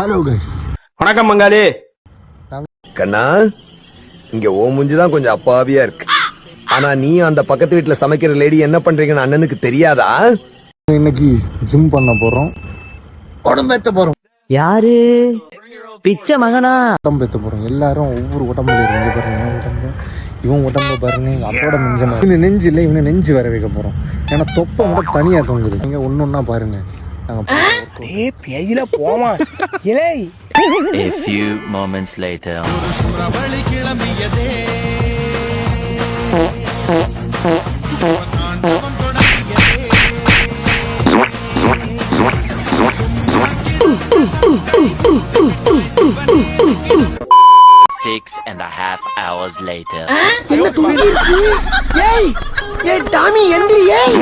Hello guys, வணக்கம் மங்காளி. கண்ணா, இங்க ஓ மூஞ்சிதான் கொஞ்சம் அப்பாவியா இருக்கு. ஆனா நீ அந்த பக்கத்து வீட்டுல சமைக்கிற லேடி என்ன பண்றீங்கன்னு அண்ணனுக்கு தெரியாதா? இன்னைக்கு ஜிம் பண்ண போறோம், உடம்பேத்த போறோம். யாரு? பிச்சை மகனா? உடம்பேத்த போறோம். எல்லாரும் ஒவ்வொரு உடம்புல இருந்து பாருங்க. உடம்பு இவன் உடம்ப பாருங்க, எங்க அப்போட நெஞ்சமா. இவனு நெஞ்சு இல்லை, இவனு நெஞ்சு வர வைக்க போறோம். ஏன்னா தொப்பை கூட தனியா தொங்குது. நீங்க ஒன்னொன்னா பாருங்க. பேஜில போமா. A few moments later. 6.5 hours later. என்ன துணிச்சு? ஏய் டாமி எந்திரி. ஏய்